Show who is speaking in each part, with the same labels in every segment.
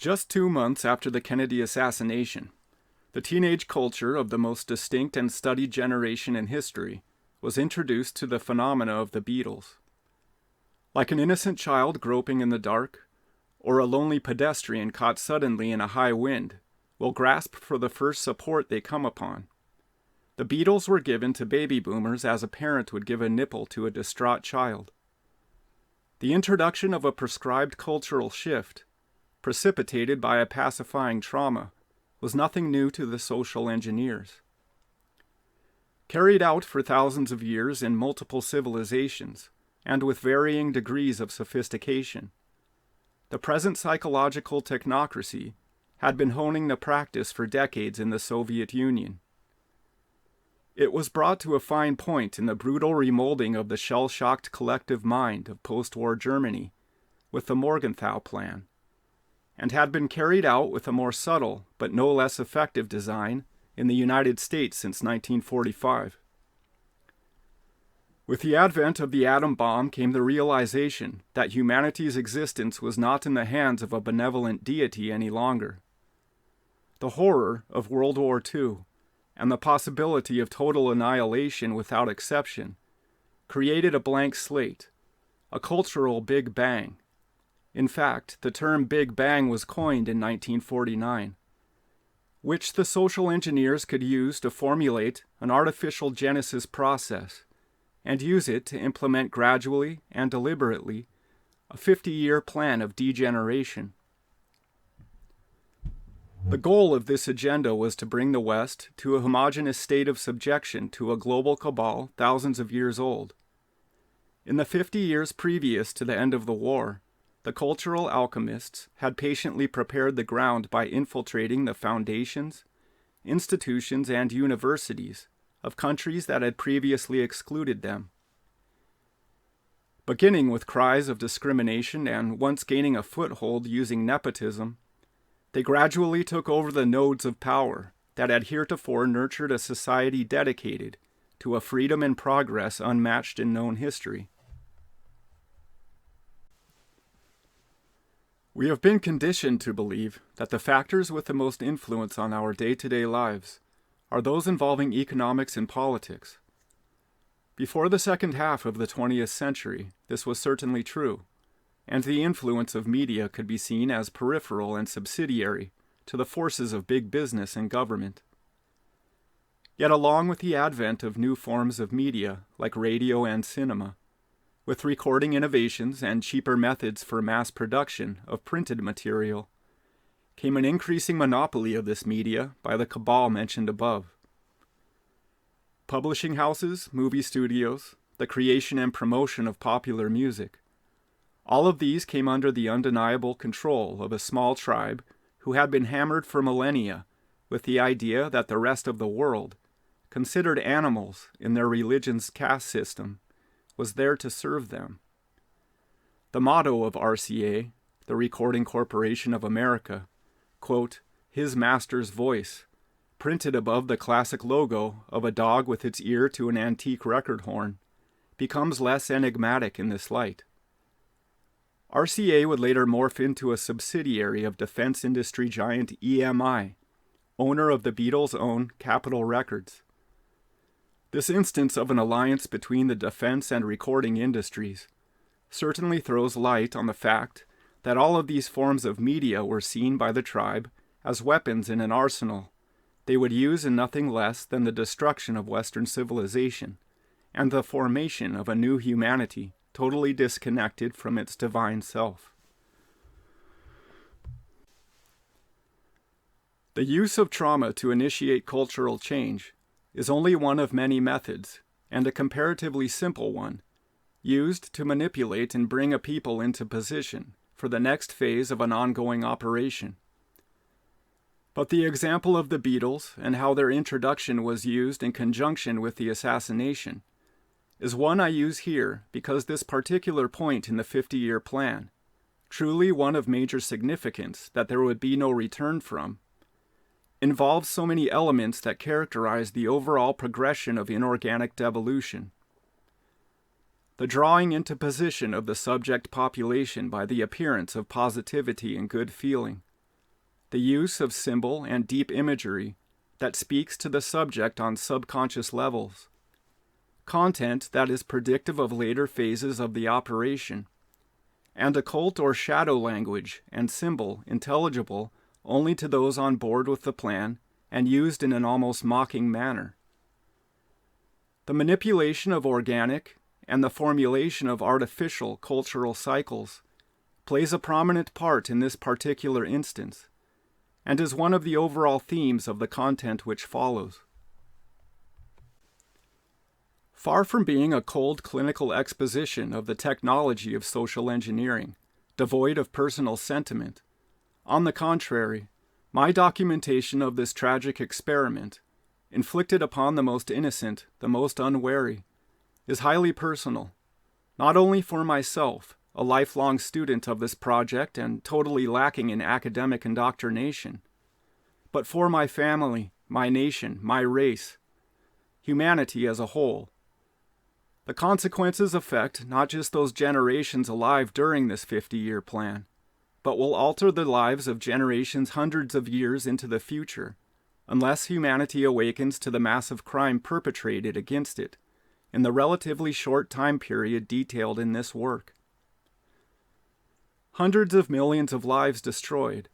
Speaker 1: Just 2 months after the Kennedy assassination, the teenage culture of the most distinct and studied generation in history was introduced to the phenomena of the Beatles. Like an innocent child groping in the dark, or a lonely pedestrian caught suddenly in a high wind, will grasp for the first support they come upon. The Beatles were given to baby boomers as a parent would give a nipple to a distraught child. The introduction of a prescribed cultural shift, precipitated by a pacifying trauma, was nothing new to the social engineers. Carried out for thousands of years in multiple civilizations, and with varying degrees of sophistication, the present psychological technocracy had been honing the practice for decades in the Soviet Union. It was brought to a fine point in the brutal remolding of the shell-shocked collective mind of post-war Germany with the Morgenthau Plan, and had been carried out with a more subtle but no less effective design in the United States since 1945. With the advent of the atom bomb came the realization that humanity's existence was not in the hands of a benevolent deity any longer. The horror of World War II and the possibility of total annihilation without exception created a blank slate, a cultural Big Bang. In fact, the term Big Bang was coined in 1949, which the social engineers could use to formulate an artificial genesis process and use it to implement gradually and deliberately a 50-year plan of degeneration. The goal of this agenda was to bring the West to a homogeneous state of subjection to a global cabal thousands of years old. In the 50 years previous to the end of the war, the cultural alchemists had patiently prepared the ground by infiltrating the foundations, institutions, and universities of countries that had previously excluded them. Beginning with cries of discrimination and once gaining a foothold using nepotism, they gradually took over the nodes of power that had heretofore nurtured a society dedicated to a freedom and progress unmatched in known history. We have been conditioned to believe that the factors with the most influence on our day-to-day lives are those involving economics and politics. Before the second half of the 20th century, this was certainly true, and the influence of media could be seen as peripheral and subsidiary to the forces of big business and government. Yet along with the advent of new forms of media like radio and cinema, with recording innovations and cheaper methods for mass production of printed material, came an increasing monopoly of this media by the cabal mentioned above. Publishing houses, movie studios, the creation and promotion of popular music, all of these came under the undeniable control of a small tribe who had been hammered for millennia with the idea that the rest of the world, considered animals in their religion's caste system, was there to serve them. The motto of RCA, the Recording Corporation of America, quote, "His Master's Voice," printed above the classic logo of a dog with its ear to an antique record horn, becomes less enigmatic in this light. RCA would later morph into a subsidiary of defense industry giant EMI, owner of the Beatles' own Capitol Records. This instance of an alliance between the defense and recording industries certainly throws light on the fact that all of these forms of media were seen by the tribe as weapons in an arsenal they would use in nothing less than the destruction of Western civilization and the formation of a new humanity totally disconnected from its divine self. The use of trauma to initiate cultural change is only one of many methods, and a comparatively simple one, used to manipulate and bring a people into position for the next phase of an ongoing operation. But the example of the Beatles and how their introduction was used in conjunction with the assassination is one I use here because this particular point in the 50-year plan, truly one of major significance that there would be no return from, involves so many elements that characterize the overall progression of inorganic devolution. The drawing into position of the subject population by the appearance of positivity and good feeling, the use of symbol and deep imagery that speaks to the subject on subconscious levels, content that is predictive of later phases of the operation, and occult or shadow language and symbol intelligible only to those on board with the plan and used in an almost mocking manner. The manipulation of organic and the formulation of artificial cultural cycles plays a prominent part in this particular instance, and is one of the overall themes of the content which follows. Far from being a cold clinical exposition of the technology of social engineering, devoid of personal sentiment, on the contrary, my documentation of this tragic experiment, inflicted upon the most innocent, the most unwary, is highly personal, not only for myself, a lifelong student of this project and totally lacking in academic indoctrination, but for my family, my nation, my race, humanity as a whole. The consequences affect not just those generations alive during this 50-year plan, but will alter the lives of generations hundreds of years into the future, unless humanity awakens to the massive crime perpetrated against it in the relatively short time period detailed in this work. Hundreds of millions of lives destroyed,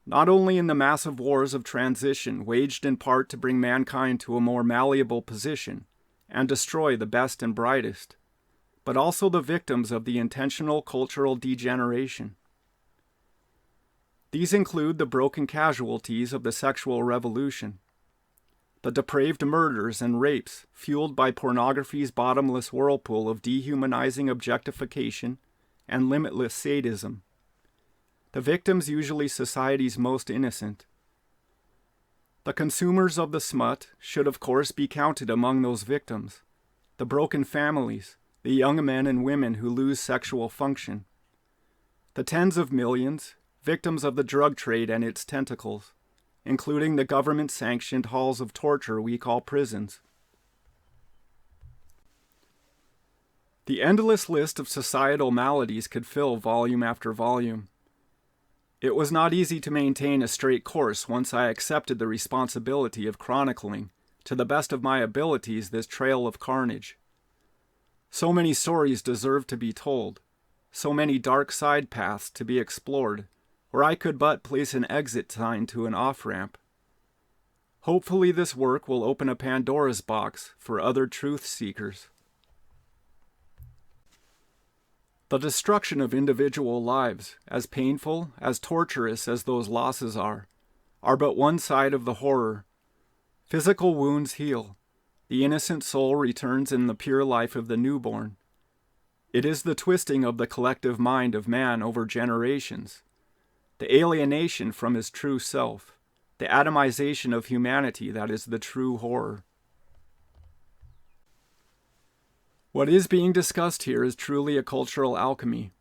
Speaker 1: not only in the massive wars of transition waged in part to bring mankind to a more malleable position and destroy the best and brightest, but also the victims of the intentional cultural degeneration. These include the broken casualties of the sexual revolution, the depraved murders and rapes fueled by pornography's bottomless whirlpool of dehumanizing objectification and limitless sadism, the victims usually society's most innocent. The consumers of the smut should of course be counted among those victims, the broken families, the young men and women who lose sexual function, the tens of millions, victims of the drug trade and its tentacles, including the government-sanctioned halls of torture we call prisons. The endless list of societal maladies could fill volume after volume. It was not easy to maintain a straight course once I accepted the responsibility of chronicling, to the best of my abilities, this trail of carnage. So many stories deserve to be told, so many dark side paths to be explored, where I could but place an exit sign to an off-ramp. Hopefully this work will open a Pandora's box for other truth seekers. The destruction of individual lives, as painful, as torturous as those losses are but one side of the horror. Physical wounds heal. The innocent soul returns in the pure life of the newborn. It is the twisting of the collective mind of man over generations, the alienation from his true self, the atomization of humanity that is the true horror. What is being discussed here is truly a cultural alchemy,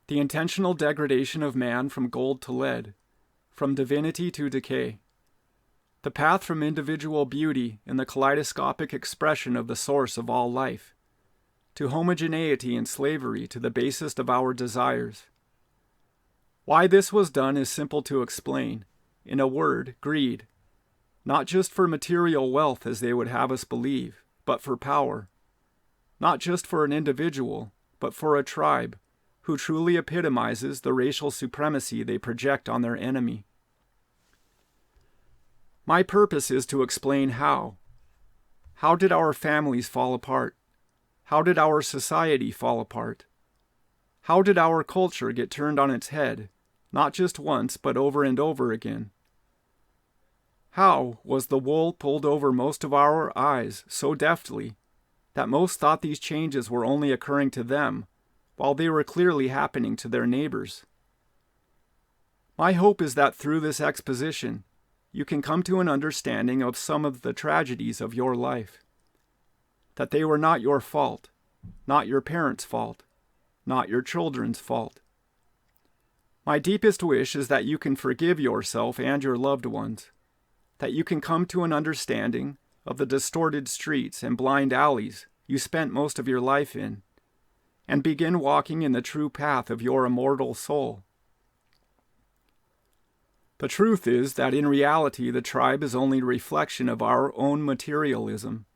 Speaker 1: the intentional degradation of man from gold to lead, from divinity to decay, the path from individual beauty in the kaleidoscopic expression of the source of all life, to homogeneity and slavery to the basest of our desires. Why this was done is simple to explain. In a word, greed. Not just for material wealth as they would have us believe, but for power. Not just for an individual, but for a tribe, who truly epitomizes the racial supremacy they project on their enemy. My purpose is to explain how. How did our families fall apart? How did our society fall apart? How did our culture get turned on its head, not just once, but over and over again? How was the wool pulled over most of our eyes so deftly that most thought these changes were only occurring to them, while they were clearly happening to their neighbors? My hope is that through this exposition, you can come to an understanding of some of the tragedies of your life. That they were not your fault, not your parents' fault, not your children's fault. My deepest wish is that you can forgive yourself and your loved ones, that you can come to an understanding of the distorted streets and blind alleys you spent most of your life in, and begin walking in the true path of your immortal soul. The truth is that in reality the tribe is only a reflection of our own materialism.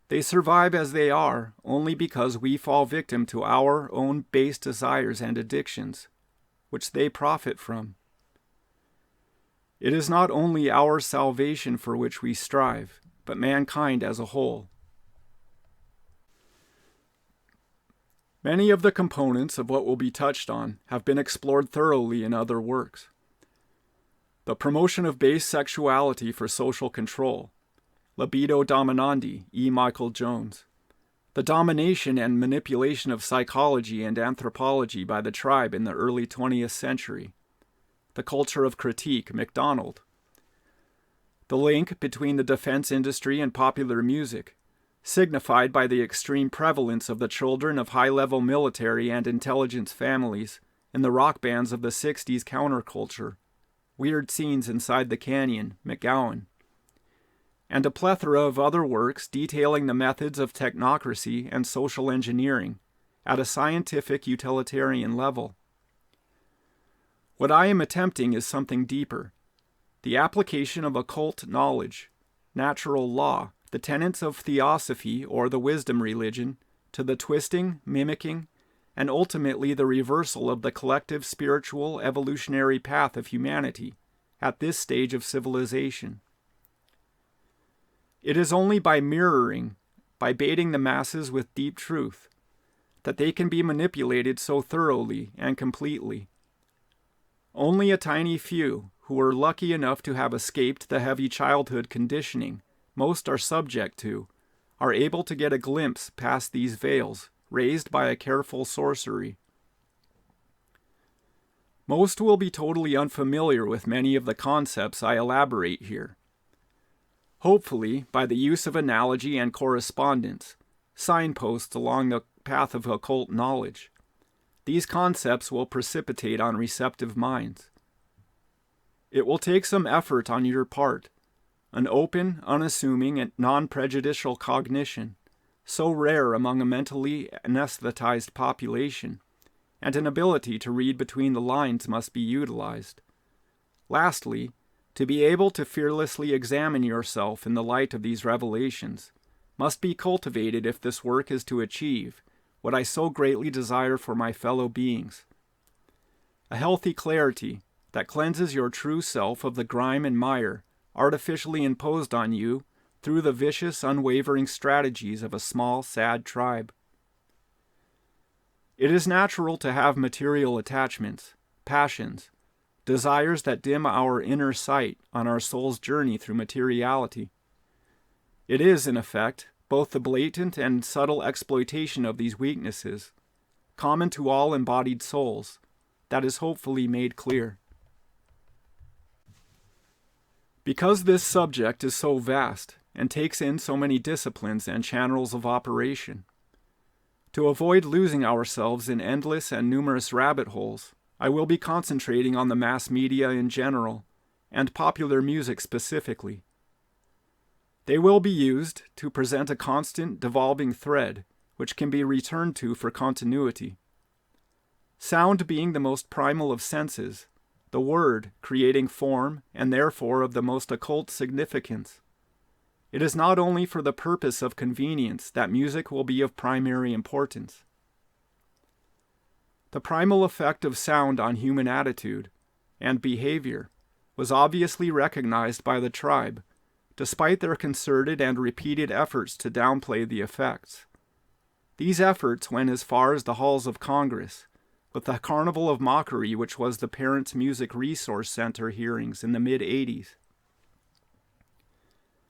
Speaker 1: They survive as they are only because we fall victim to our own base desires and addictions, which they profit from. It is not only our salvation for which we strive, but mankind as a whole. Many of the components of what will be touched on have been explored thoroughly in other works. The promotion of base sexuality for social control, Libido Dominandi, E. Michael Jones. The domination and manipulation of psychology and anthropology by the tribe in the early 20th century, The Culture of Critique, MacDonald. The link between the defense industry and popular music, signified by the extreme prevalence of the children of high-level military and intelligence families in the rock bands of the 60s counterculture, Weird Scenes Inside the Canyon, McGowan, and a plethora of other works detailing the methods of technocracy and social engineering at a scientific utilitarian level. What I am attempting is something deeper, the application of occult knowledge, natural law, the tenets of theosophy or the wisdom religion, to the twisting, mimicking, and ultimately the reversal of the collective spiritual evolutionary path of humanity at this stage of civilization. It is only by mirroring, by baiting the masses with deep truth, that they can be manipulated so thoroughly and completely. Only a tiny few, who were lucky enough to have escaped the heavy childhood conditioning most are subject to, are able to get a glimpse past these veils raised by a careful sorcery. Most will be totally unfamiliar with many of the concepts I elaborate here. Hopefully, by the use of analogy and correspondence, signposts along the path of occult knowledge, these concepts will precipitate on receptive minds. It will take some effort on your part, an open, unassuming, and non-prejudicial cognition, so rare among a mentally anesthetized population, and an ability to read between the lines must be utilized. Lastly, to be able to fearlessly examine yourself in the light of these revelations must be cultivated if this work is to achieve what I so greatly desire for my fellow beings. A healthy clarity that cleanses your true self of the grime and mire artificially imposed on you through the vicious, unwavering strategies of a small, sad tribe. It is natural to have material attachments, passions, desires that dim our inner sight on our soul's journey through materiality. It is, in effect, both the blatant and subtle exploitation of these weaknesses, common to all embodied souls, that is hopefully made clear. Because this subject is so vast and takes in so many disciplines and channels of operation, to avoid losing ourselves in endless and numerous rabbit holes, I will be concentrating on the mass media in general, and popular music specifically. They will be used to present a constant, devolving thread, which can be returned to for continuity. Sound being the most primal of senses, the word creating form, and therefore of the most occult significance. It is not only for the purpose of convenience that music will be of primary importance. The primal effect of sound on human attitude and behavior was obviously recognized by the tribe, despite their concerted and repeated efforts to downplay the effects. These efforts went as far as the halls of Congress, with the Carnival of Mockery, which was the Parents Music Resource Center hearings in the mid-'80s.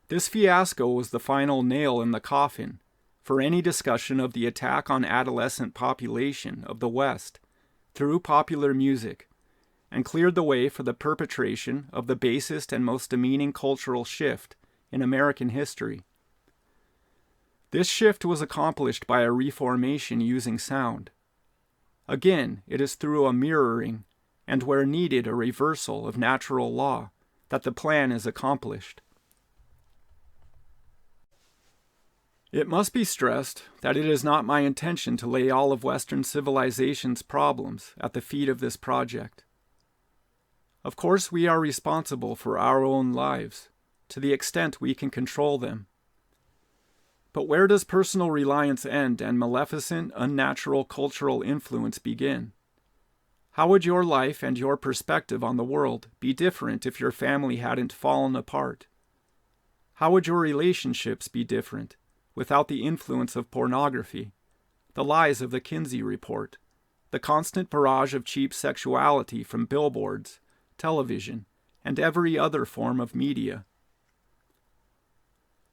Speaker 1: This fiasco was the final nail in the coffin for any discussion of the attack on adolescent population of the West through popular music, and cleared the way for the perpetration of the basest and most demeaning cultural shift in American history. This shift was accomplished by a reformation using sound. Again, it is through a mirroring, and where needed a reversal of natural law, that the plan is accomplished. It must be stressed that it is not my intention to lay all of Western civilization's problems at the feet of this project. Of course, we are responsible for our own lives, to the extent we can control them. But where does personal reliance end and maleficent, unnatural cultural influence begin? How would your life and your perspective on the world be different if your family hadn't fallen apart? How would your relationships be different without the influence of pornography, the lies of the Kinsey Report, the constant barrage of cheap sexuality from billboards, television, and every other form of media?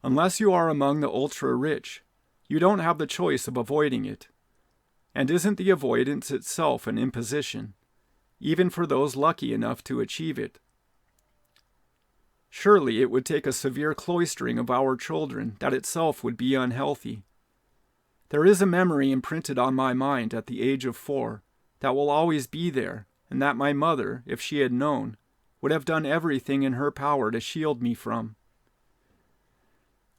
Speaker 1: Unless you are among the ultra-rich, you don't have the choice of avoiding it. And isn't the avoidance itself an imposition, even for those lucky enough to achieve it? Surely it would take a severe cloistering of our children that itself would be unhealthy. There is a memory imprinted on my mind at the age of 4 that will always be there, and that my mother, if she had known, would have done everything in her power to shield me from.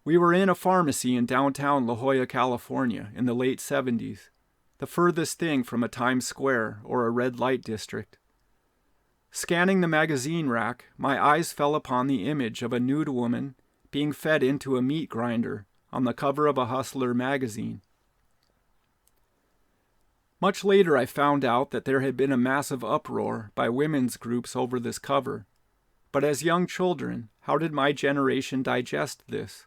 Speaker 1: We were in a pharmacy in downtown La Jolla, California, in the late 70s, the furthest thing from a Times Square or a red light district. Scanning the magazine rack, my eyes fell upon the image of a nude woman being fed into a meat grinder on the cover of a Hustler magazine. Much later I found out that there had been a massive uproar by women's groups over this cover, but as young children, how did my generation digest this?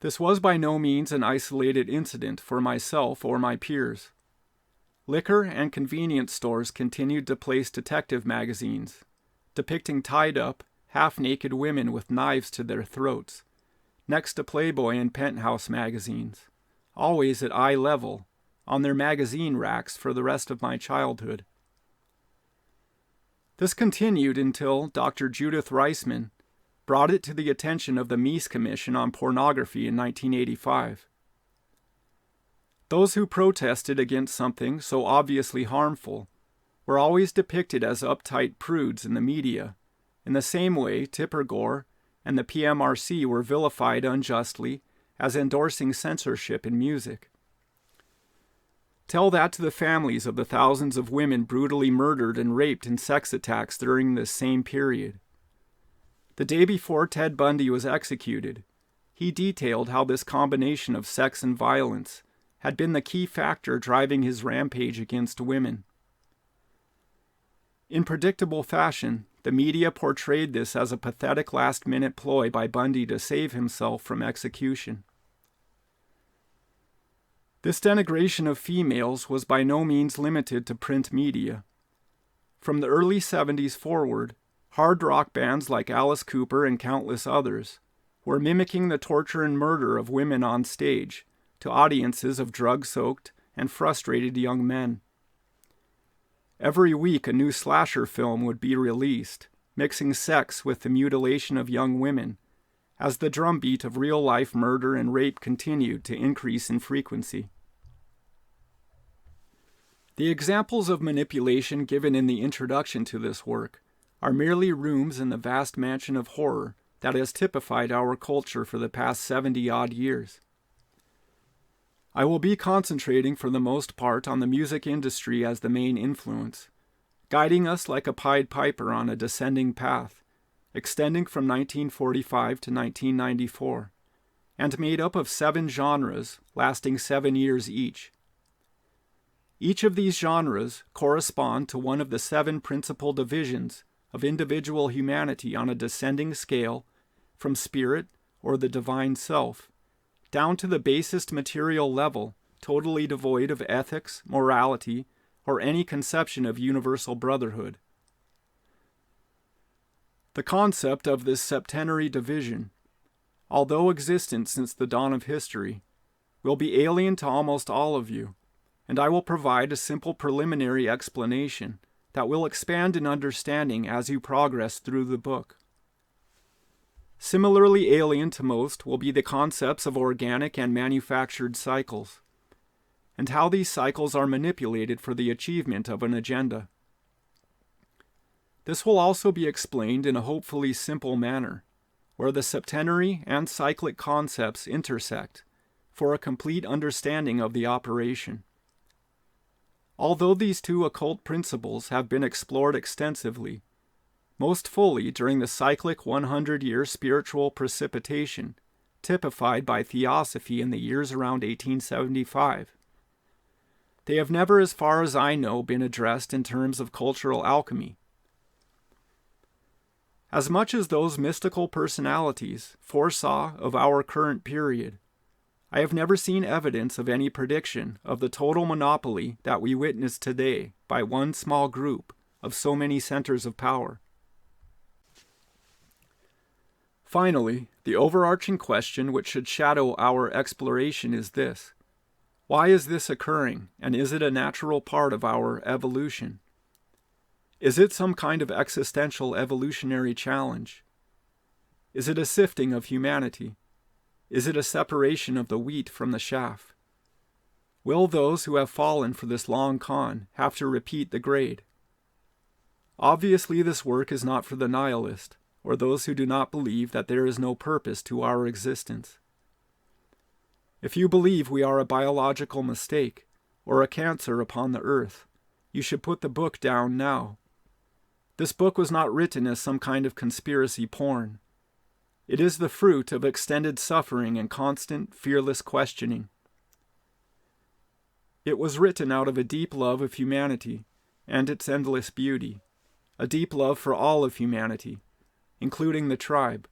Speaker 1: This was by no means an isolated incident for myself or my peers. Liquor and convenience stores continued to place detective magazines, depicting tied-up, half-naked women with knives to their throats, next to Playboy and Penthouse magazines, always at eye level, on their magazine racks for the rest of my childhood. This continued until Dr. Judith Reisman brought it to the attention of the Mies Commission on Pornography in 1985. Those who protested against something so obviously harmful were always depicted as uptight prudes in the media, in the same way Tipper Gore and the PMRC were vilified unjustly as endorsing censorship in music. Tell that to the families of the thousands of women brutally murdered and raped in sex attacks during this same period. The day before Ted Bundy was executed, he detailed how this combination of sex and violence had been the key factor driving his rampage against women. In predictable fashion, the media portrayed this as a pathetic last-minute ploy by Bundy to save himself from execution. This denigration of females was by no means limited to print media. From the early 70s forward, hard rock bands like Alice Cooper and countless others were mimicking the torture and murder of women on stage to audiences of drug-soaked and frustrated young men. Every week a new slasher film would be released, mixing sex with the mutilation of young women, as the drumbeat of real-life murder and rape continued to increase in frequency. The examples of manipulation given in the introduction to this work are merely rooms in the vast mansion of horror that has typified our culture for the past 70-odd years. I will be concentrating for the most part on the music industry as the main influence, guiding us like a Pied Piper on a descending path, extending from 1945 to 1994, and made up of 7 genres lasting 7 years each. Each of these genres correspond to one of the 7 principal divisions of individual humanity on a descending scale from spirit or the divine self, down to the basest material level, totally devoid of ethics, morality, or any conception of universal brotherhood. The concept of this septenary division, although existent since the dawn of history, will be alien to almost all of you, and I will provide a simple preliminary explanation that will expand in understanding as you progress through the book. Similarly alien to most will be the concepts of organic and manufactured cycles, and how these cycles are manipulated for the achievement of an agenda. This will also be explained in a hopefully simple manner, where the septenary and cyclic concepts intersect, for a complete understanding of the operation. Although these two occult principles have been explored extensively, most fully during the cyclic 100-year spiritual precipitation typified by Theosophy in the years around 1875, they have never, as far as I know, been addressed in terms of cultural alchemy. As much as those mystical personalities foresaw of our current period, I have never seen evidence of any prediction of the total monopoly that we witness today by one small group of so many centers of power. Finally, the overarching question which should shadow our exploration is this: why is this occurring, and is it a natural part of our evolution? Is it some kind of existential evolutionary challenge? Is it a sifting of humanity? Is it a separation of the wheat from the chaff? Will those who have fallen for this long con have to repeat the grade? Obviously, this work is not for the nihilist, or those who do not believe that there is no purpose to our existence. If you believe we are a biological mistake, or a cancer upon the earth, you should put the book down now. This book was not written as some kind of conspiracy porn. It is the fruit of extended suffering and constant, fearless questioning. It was written out of a deep love of humanity and its endless beauty, a deep love for all of humanity, including the tribe.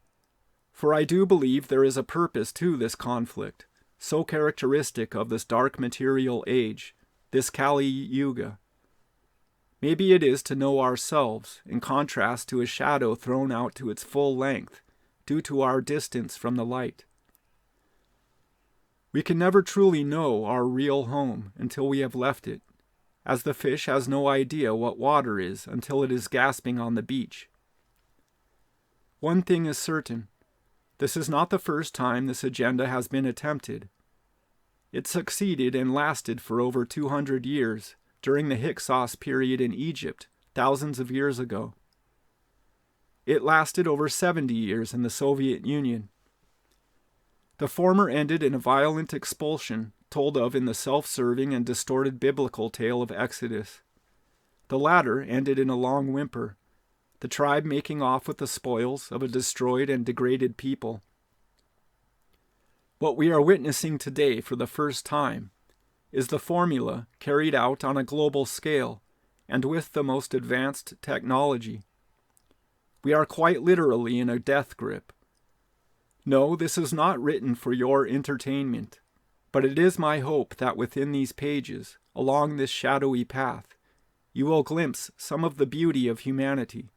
Speaker 1: For I do believe there is a purpose to this conflict, so characteristic of this dark material age, this Kali Yuga. Maybe it is to know ourselves, in contrast to a shadow thrown out to its full length, due to our distance from the light. We can never truly know our real home until we have left it, as the fish has no idea what water is until it is gasping on the beach. One thing is certain: this is not the first time this agenda has been attempted. It succeeded and lasted for over 200 years during the Hyksos period in Egypt, thousands of years ago. It lasted over 70 years in the Soviet Union. The former ended in a violent expulsion told of in the self-serving and distorted biblical tale of Exodus. The latter ended in a long whimper, the tribe making off with the spoils of a destroyed and degraded people. What we are witnessing today for the first time is the formula carried out on a global scale and with the most advanced technology. We are quite literally in a death grip. No, this is not written for your entertainment, but it is my hope that within these pages, along this shadowy path, you will glimpse some of the beauty of humanity,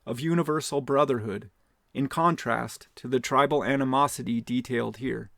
Speaker 1: of universal brotherhood, in contrast to the tribal animosity detailed here.